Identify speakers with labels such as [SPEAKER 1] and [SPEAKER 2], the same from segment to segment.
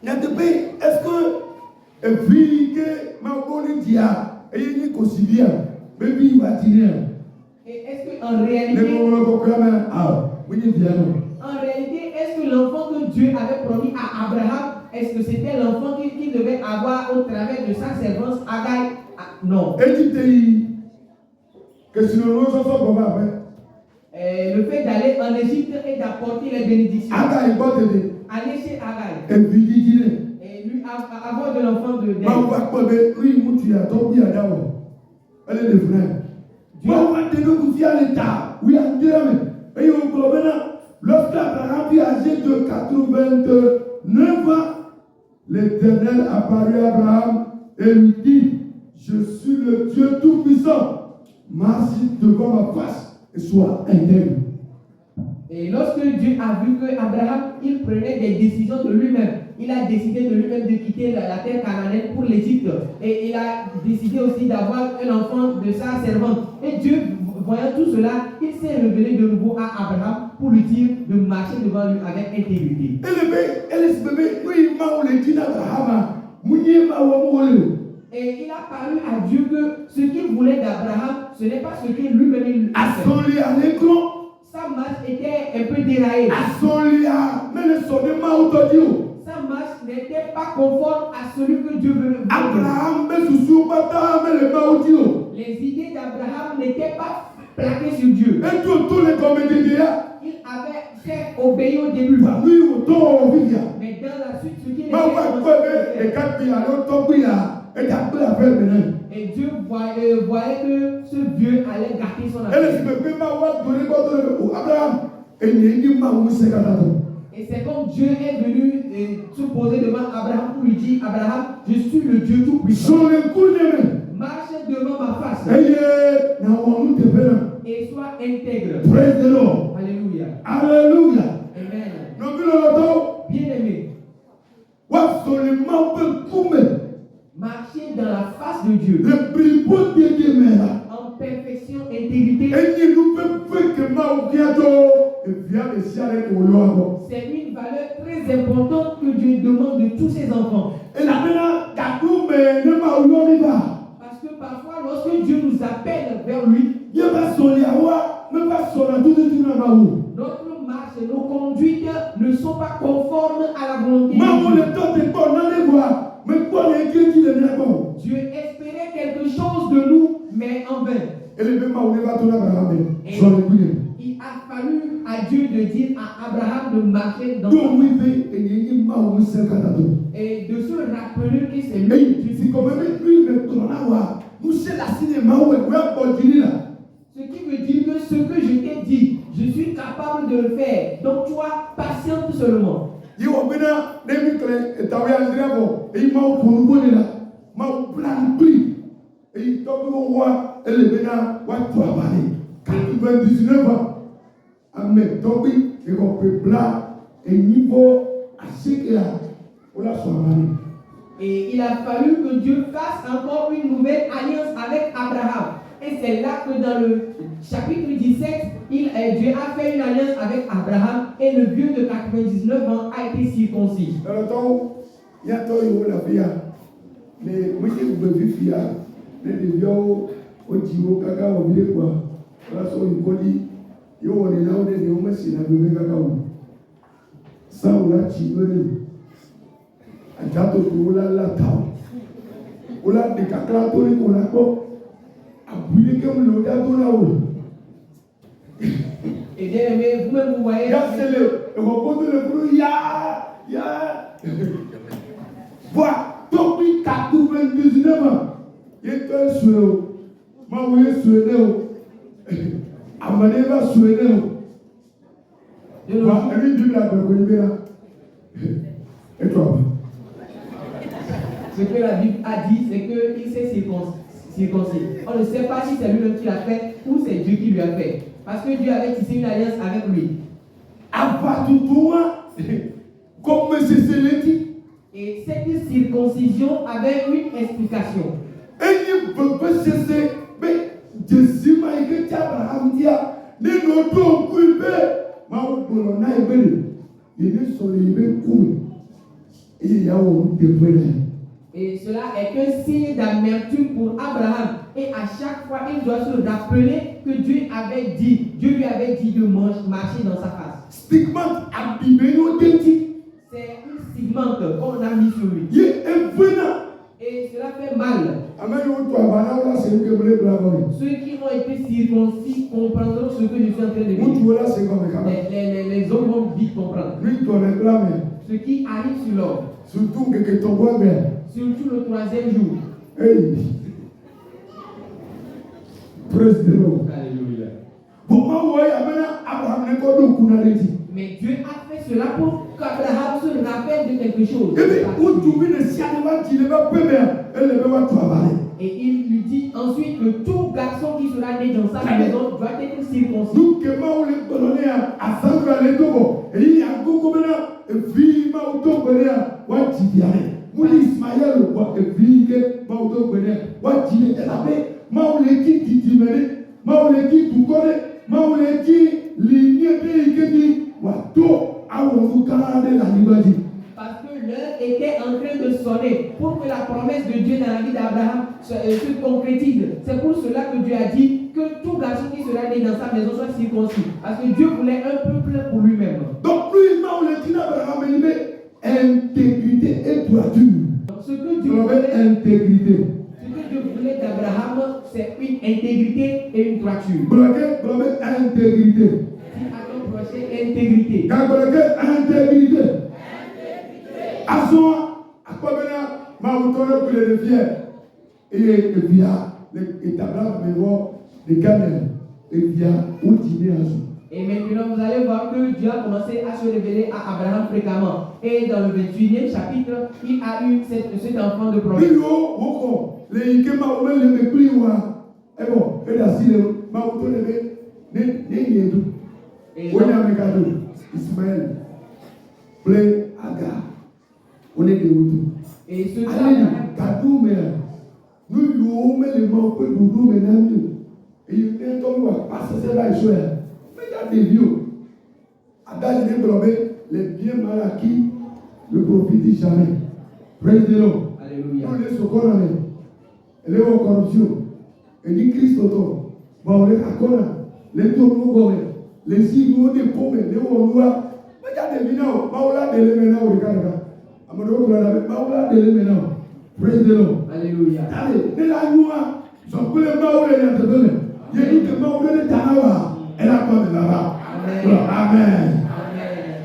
[SPEAKER 1] Est-ce que
[SPEAKER 2] et est-ce qu'en réalité, est-ce que l'enfant que Dieu avait promis à Abraham, est-ce que c'était l'enfant qu'il devait avoir au travers de sa servante Agai? Non. Le fait d'aller en Égypte et d'apporter les bénédictions. Aller chez Agai. Et lui avoir de l'enfant de Dieu.
[SPEAKER 1] Lorsqu'Abraham fut âgé de 89 ans, l'Éternel apparut à Abraham et lui dit: je suis le Dieu Tout-Puissant, marche devant ma face et sois intègre.
[SPEAKER 2] Et lorsque Dieu a vu qu'Abraham, il prenait des décisions de lui-même, il a décidé de lui-même de quitter la terre cananéenne pour l'Égypte. Et il a décidé aussi d'avoir un enfant de sa servante. Et Dieu, voyant tout cela, il s'est révélé de nouveau à Abraham pour lui dire de marcher devant lui avec intégrité. Et il a paru à Dieu que ce qu'il voulait d'Abraham, ce n'est pas ce qu'il lui-même a fait. Sa marche était un peu déraillée. Sa marche n'était pas conforme à celui que Dieu veut. Les idées d'Abraham n'étaient pas plaquées sur Dieu. Il avait fait obéir au début. Mais dans la suite, ce qu'il était et Dieu voyait que ce vieux allait gâter son affaire. Et c'est comme Dieu est venu se poser devant Abraham pour lui dire: Abraham, je suis le Dieu Tout-Puissant. Marche devant ma face. Et sois intègre.
[SPEAKER 1] Praise the Lord.
[SPEAKER 2] Alléluia.
[SPEAKER 1] Alléluia.
[SPEAKER 2] Amen.
[SPEAKER 1] Bien-aimé.
[SPEAKER 2] Marcher dans la face de Dieu. En perfection, intégrité. C'est une valeur très importante que Dieu demande de tous ses enfants. Parce que parfois, lorsque Dieu nous appelle vers lui, notre marche et nos conduites ne sont pas conformes à la volonté de Dieu. Dieu espérait quelque chose de nous, mais en vain. Il a fallu à Dieu de dire à Abraham de marcher dans sa et de se rappeler que c'est lui. Ce qui veut dire que ce que je t'ai dit, je suis capable de le faire. Donc toi, patiente seulement. Et il a fallu que Dieu fasse encore une nouvelle alliance avec Abraham. Et c'est là que dans le chapitre 17, Dieu a fait une alliance avec Abraham et le vieux de 99 ans a été circoncis. Et bien aimé, vous-même vous voyez.
[SPEAKER 1] Voilà, depuis 99 ans, il est un sueur. Ma oui, sueur. Amane va sueur. Et toi?
[SPEAKER 2] Ce que la Bible a dit, c'est qu'il s'est circoncis. On ne sait pas si c'est lui-même qui l'a fait ou c'est Dieu qui lui a fait. Parce que Dieu avait tissé une alliance avec lui.
[SPEAKER 1] Comme c'est dit.
[SPEAKER 2] Et cette circoncision avait une explication.
[SPEAKER 1] Et il peut cesser, mais Jésus m'a écrit Abraham dit, ne nous couper, ma il est sur les mêmes coups. Il y a un témoignage.
[SPEAKER 2] Et cela est qu'un signe d'amertume pour Abraham. Et à chaque fois, il doit se rappeler que Dieu lui avait dit de marcher dans sa face.
[SPEAKER 1] Stigmate abîmé authentique.
[SPEAKER 2] C'est un stigmate qu'on a mis sur lui.
[SPEAKER 1] Il est venant.
[SPEAKER 2] Et cela fait mal.
[SPEAKER 1] Ceux
[SPEAKER 2] Ceux qui ont été circoncis comprendront ce que je suis en train de dire. Les hommes vont vite comprendre. Ce qui arrive sur l'homme,
[SPEAKER 1] surtout que ton bois
[SPEAKER 2] surtout le troisième jour.
[SPEAKER 1] hey, praise the Lord.
[SPEAKER 2] Alléluia. Mais Dieu a fait cela pour qu'Abraham se rappelle de quelque chose. Et il lui dit ensuite que tout garçon qui sera né dans sa maison doit être circoncis. Parce que l'heure était en train de sonner pour que la promesse de Dieu dans la vie d'Abraham se concrétise. C'est pour cela que Dieu a dit que tout garçon qui sera né dans sa maison soit circoncis. Parce que Dieu voulait un peuple pour lui-même.
[SPEAKER 1] Donc lui, il intégrité et droiture.
[SPEAKER 2] Donc ce que Dieu voulait d'Abraham, c'est une intégrité et une droiture.
[SPEAKER 1] Intégrité.
[SPEAKER 2] Si à ton prochain, intégrité.
[SPEAKER 1] Intégrité. Assois, à quoi venir, ma autorité pour les fiers. Et via les tablades de mémoire, les caméras, et via au dîner à jour.
[SPEAKER 2] Et maintenant, vous allez voir que Dieu a commencé à se révéler à Abraham fréquemment. Et dans le 28e chapitre, il a eu cet enfant de promesse. Et ce
[SPEAKER 1] les biens mal acquis, le profit dit jamais. Praise the Lord.
[SPEAKER 2] Alléluia.
[SPEAKER 1] Nous les secours, elle est en corruption. Elle dit Christ auto. Bon, les tournois, les signes, les pommes, les oulois. Regardez, maintenant, Maoula de l'éménant, Maoula de l'éménant. Praise the Lord.
[SPEAKER 2] Alléluia.
[SPEAKER 1] Allez, les langues, j'en peux les Maoula de l'éménant. Il y a dit que Maoula de Tanawa, elle a pas de là-bas. Amen.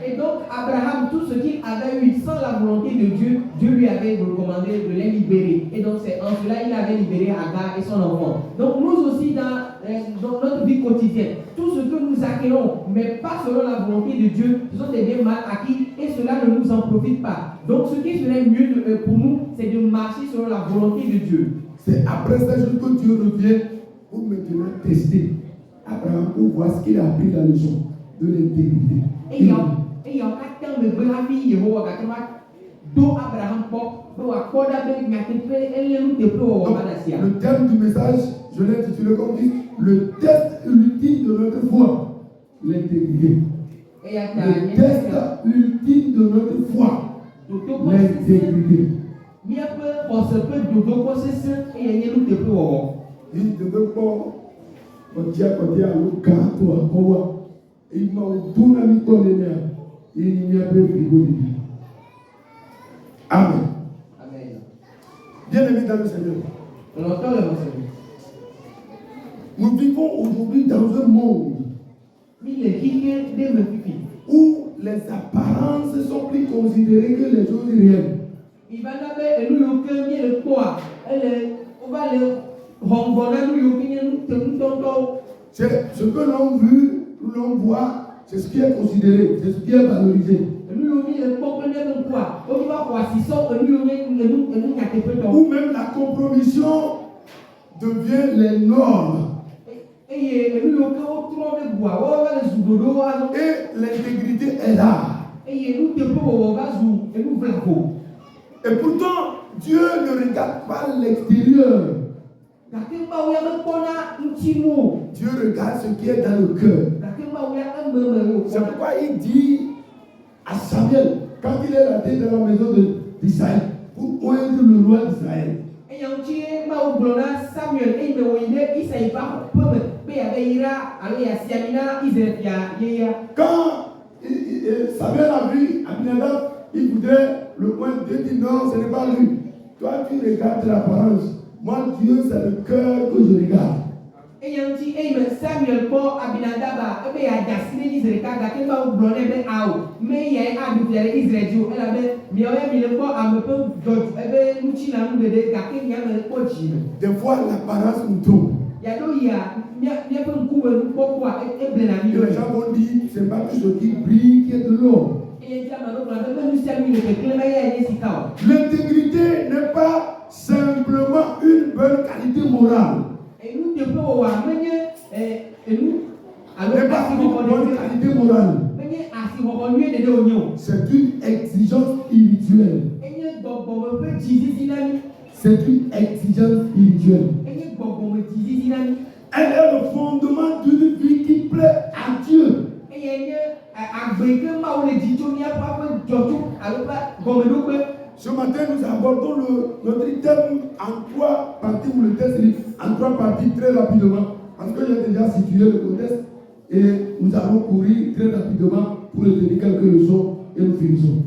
[SPEAKER 2] Et donc, Abraham, tout ce qu'il avait eu sans la volonté de Dieu, Dieu lui avait recommandé de les libérer. Et donc, c'est en cela qu'il avait libéré Agar et son enfant. Donc, nous aussi, dans notre vie quotidienne, tout ce que nous acquérons, mais pas selon la volonté de Dieu, ce sont des biens mal acquis et cela ne nous en profite pas. Donc, ce qui serait mieux pour nous, c'est de marcher selon la volonté de Dieu.
[SPEAKER 1] C'est après ça que Dieu revient pour maintenant tester Abraham pour voir ce qu'il a appris dans la leçon de l'intégrité.
[SPEAKER 2] Et il y a un temps de bravi, Abraham
[SPEAKER 1] le thème du message, je l'ai intitulé comme dit, le test ultime de notre foi, l'intégrité. Le test ultime de notre foi, l'intégrité. Il ne veut pas dire à l'autre il m'a tout ami condamné. Il n'y a pas de frigo. Amen.
[SPEAKER 2] Amen.
[SPEAKER 1] Bien aimé dans le Seigneur.
[SPEAKER 2] On entend le Seigneur.
[SPEAKER 1] Nous vivons aujourd'hui dans un monde où les apparences sont plus considérées que les choses réelles. C'est ce que l'on voit, c'est ce qui est considéré, c'est ce qui est valorisé. Ou même la compromission devient les normes. Et l'intégrité est là. Et pourtant, Dieu ne regarde pas l'extérieur. Dieu regarde ce qui est dans le cœur. C'est pourquoi il dit à Samuel, quand il est rentré dans la maison d'Israël, pour oindre le roi d'Israël.
[SPEAKER 2] Et yang ci mau glona Samuel me woinde Isaïe pas peu be ya ira ale ya siamina Israël ya.
[SPEAKER 1] Quand Samuel a vu Abinadab, il voudrait le oindre. Dieu dit non, ce n'est pas lui. Toi, tu regardes l'apparence. Moi, Dieu, c'est le cœur que je regarde.
[SPEAKER 2] Et yang ci me Samuel pour Abinadaba be ya jasine Israël ka ga ke ba glona be ao me ya adu fiare Israël jo ela be mi o ya mi le ko am peu George e be nuchi na mu de ga ke nya me ko ji.
[SPEAKER 1] Des fois, l'apparence nous trompe.
[SPEAKER 2] Ya do ya mi pe nku we ko ko e ble na mi.
[SPEAKER 1] Les gens vont dire, c'est pas tout ce qui brille qui est de l'or. L'intégrité n'est pas simplement une bonne qualité morale. N'est pas une bonne qualité morale. C'est une exigence spirituelle. C'est une exigence spirituelle. Elle est le fondement d'une vie qui plaît à Dieu. Ce matin, nous abordons notre thème en 3 parties, ou le test en 3 parties très rapidement, parce que j'ai déjà situé le contexte et nous allons courir très rapidement pour retenir quelques leçons et nous finissons.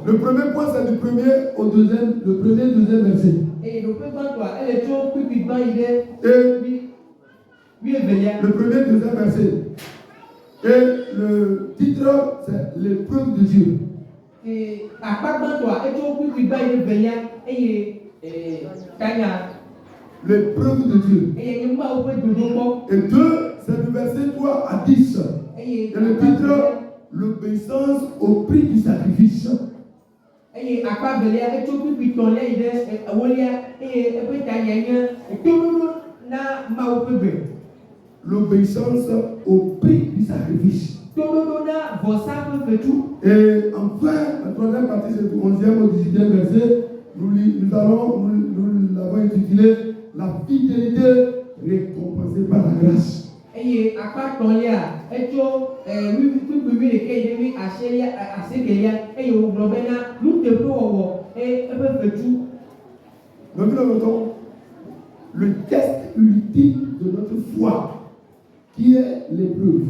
[SPEAKER 1] Le premier point, c'est du premier au deuxième, le premier et deuxième verset. Et le premier et deuxième verset. Et le titre, c'est l'épreuve de Dieu. L'épreuve de Dieu. Et 2, c'est le verset 3 à 10. Et le titre, l'obéissance au prix du sacrifice. L'obéissance au prix du sacrifice. Et enfin, la troisième partie, c'est du 11e au 18e verset. Nous l'avons intitulé la fidélité récompensée par la grâce. Donc nous notons le test ultime de notre foi, qui est l'épreuve,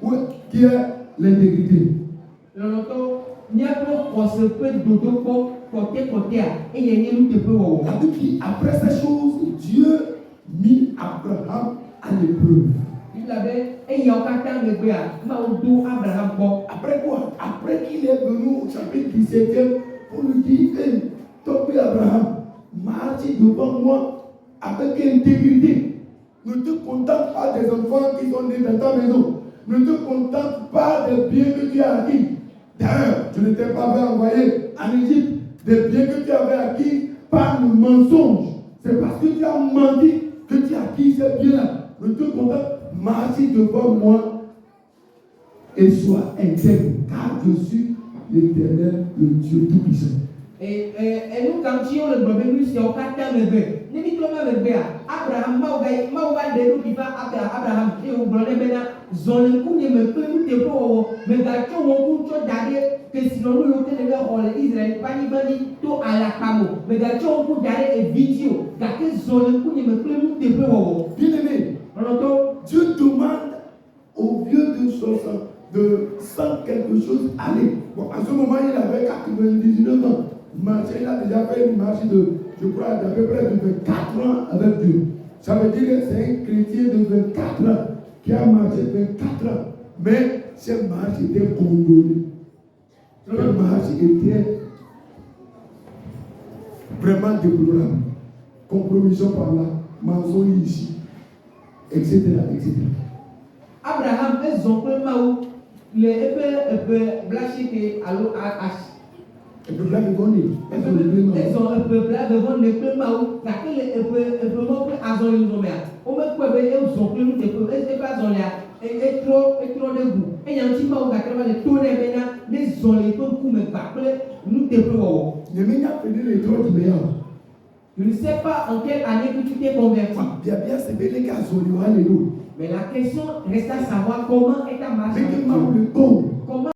[SPEAKER 1] ou qui est l'intégrité. Après ces choses, Dieu mit Abraham à l'épreuve. Après quoi? Après qu'il est venu au chapitre 17e pour lui dire, hey, toi Abraham, marche devant moi avec intégrité. Ne te contente pas des enfants qui sont nés dans ta maison. Ne te contente pas des biens que tu as acquis. D'ailleurs, tu ne t'es pas fait envoyer en Égypte des biens que tu avais acquis par le mensonge. C'est parce que tu as menti que tu as acquis ces biens-là. Ne te contente, marche devant moi et sois intègre, car je suis l'Éternel, le Dieu Tout-Puissant.
[SPEAKER 2] Et nous, quand tu as le problème, nous sommes au 4e levé. Nous disons que Abraham, Abraham, et au problème maintenant, zone où ne me peut nous déployer, mais quand tu as mon coup, que sinon nous avons des gens Israël, pas ni bani, tout à la camo, mais quand tu as mon coup d'arrêt et vidéo, quand tu as zone où ne me peut nous déployer.
[SPEAKER 1] Bien aimé, Dieu demande au vieux de 100 quelque chose aller. Bon, à ce moment, il avait 99 ans. Il a déjà fait une marche de, je crois, d'à peu près de 24 ans avec Dieu. Ça veut dire que c'est un chrétien de 24 ans qui a marché 24 ans. Mais cette marche était condamnée. Cette marche était vraiment déplorable. Compromission par là, mensonge ici, etc. etc.
[SPEAKER 2] Abraham est son premier le peu blanchi que allo
[SPEAKER 1] et puis là, ils ont le
[SPEAKER 2] peu maou, car que le peu mot azon nous met. On me peut bien aux son plus nous et pas on là et trop de goût. Et y a un petit maou car le tourner maintenant les zones les peu coup me pas nous déployons.
[SPEAKER 1] Ne m'y a fait les trop de meilleurs.
[SPEAKER 2] Je ne sais pas en quelle année que tu t'es converti.
[SPEAKER 1] Bien, c'est bien les gars, on y va les loups.
[SPEAKER 2] Mais la question reste à savoir comment est ta marche
[SPEAKER 1] Mais
[SPEAKER 2] avec
[SPEAKER 1] que
[SPEAKER 2] Dieu.
[SPEAKER 1] m'a le bon.
[SPEAKER 2] Comment